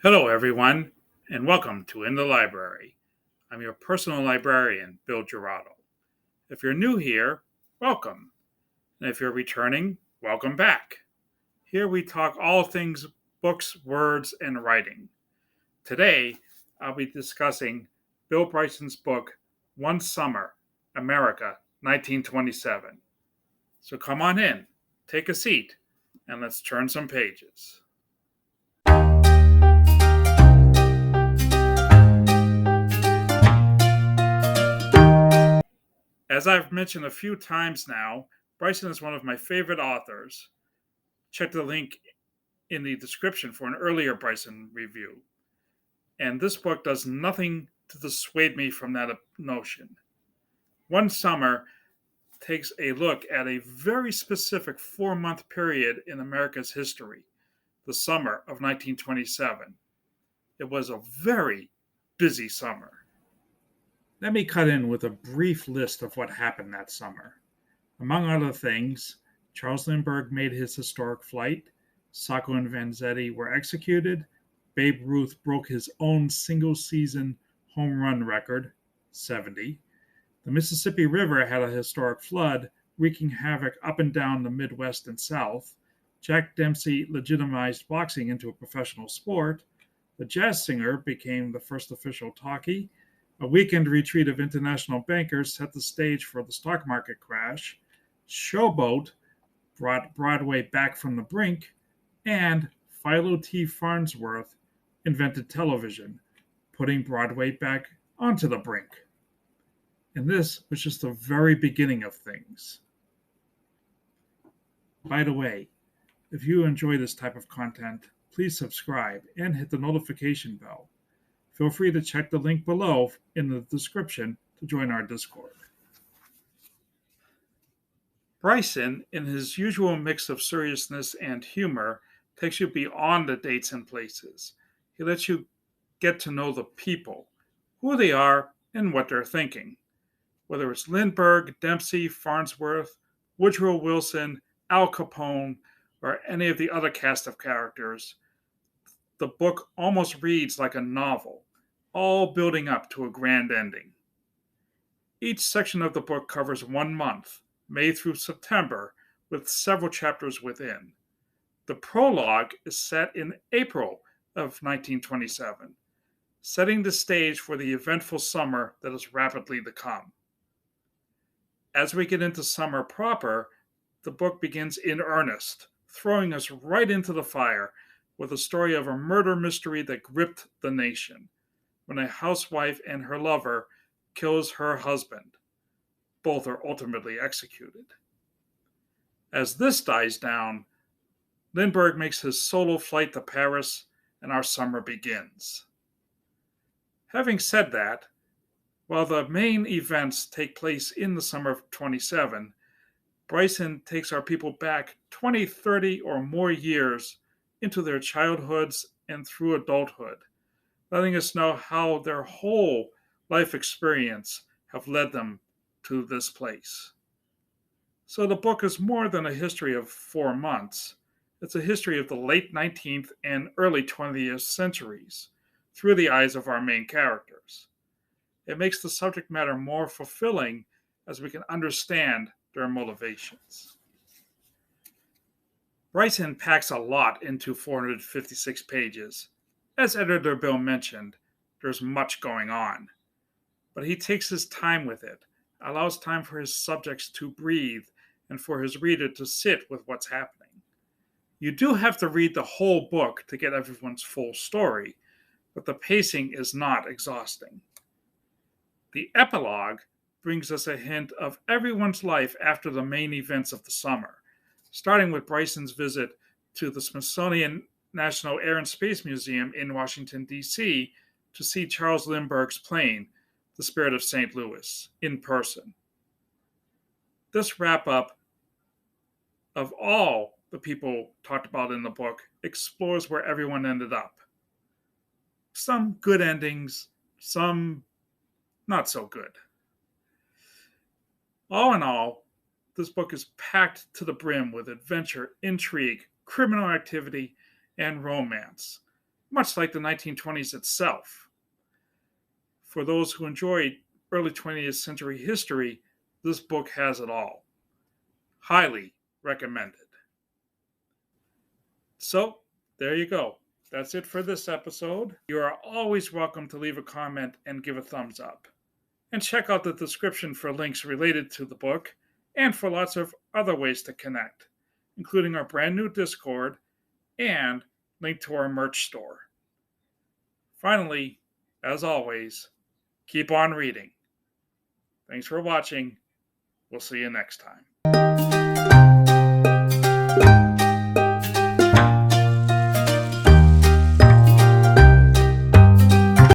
Hello, everyone, and welcome to In the Library. I'm your personal librarian, Bill Gerardo. If you're new here, welcome. And if you're returning, welcome back. Here we talk all things books, words, and writing. Today, I'll be discussing Bill Bryson's book, One Summer, America, 1927. So come on in, take a seat, and let's turn some pages. As I've mentioned a few times now, Bryson is one of my favorite authors. Check the link in the description for an earlier Bryson review. And this book does nothing to dissuade me from that notion. One Summer takes a look at a very specific 4-month period in America's history, the summer of 1927. It was a very busy summer. Let me cut in with a brief list of what happened that summer. Among other things, Charles Lindbergh made his historic flight, Sacco and Vanzetti were executed, Babe Ruth broke his own single season home run record, 70. The Mississippi River had a historic flood, wreaking havoc up and down the Midwest and South. Jack Dempsey legitimized boxing into a professional sport. The jazz singer became the first official talkie. A weekend retreat of international bankers set the stage for the stock market crash. Showboat brought Broadway back from the brink, and Philo T. Farnsworth invented television, putting Broadway back onto the brink. And this was just the very beginning of things. By the way, if you enjoy this type of content, please subscribe and hit the notification bell. Feel free to check the link below in the description to join our Discord. Bryson, in his usual mix of seriousness and humor, takes you beyond the dates and places. He lets you get to know the people, who they are, and what they're thinking. Whether it's Lindbergh, Dempsey, Farnsworth, Woodrow Wilson, Al Capone, or any of the other cast of characters, the book almost reads like a novel, all building up to a grand ending. Each section of the book covers 1 month, May through September, with several chapters within. The prologue is set in April of 1927, setting the stage for the eventful summer that is rapidly to come. As we get into summer proper, the book begins in earnest, throwing us right into the fire with a story of a murder mystery that gripped the nation, when a housewife and her lover kills her husband. Both are ultimately executed. As this dies down, Lindbergh makes his solo flight to Paris, and our summer begins. Having said that, while the main events take place in the summer of 27, Bryson takes our people back 20, 30, or more years into their childhoods and through adulthood, letting us know how their whole life experience have led them to this place. So the book is more than a history of 4 months. It's a history of the late 19th and early 20th centuries through the eyes of our main characters. It makes the subject matter more fulfilling as we can understand their motivations. Bryson packs a lot into 456 pages. As editor Bill mentioned, there's much going on. But he takes his time with it, allows time for his subjects to breathe, and for his reader to sit with what's happening. You do have to read the whole book to get everyone's full story, but the pacing is not exhausting. The epilogue brings us a hint of everyone's life after the main events of the summer, starting with Bryson's visit to the Smithsonian National Air and Space Museum in Washington, D.C. to see Charles Lindbergh's plane, the Spirit of St. Louis, in person. This wrap-up of all the people talked about in the book explores where everyone ended up. Some good endings, some not so good. All in all, this book is packed to the brim with adventure, intrigue, criminal activity, and romance. much like the 1920s itself. For those who enjoy early 20th century history, this book has it all. Highly recommended. So, there you go. That's it for this episode. You are always welcome to leave a comment and give a thumbs up. And check out the description for links related to the book and for lots of other ways to connect, including our brand new Discord and link to our merch store. Finally, as always, keep on reading. Thanks for watching. We'll see you next time.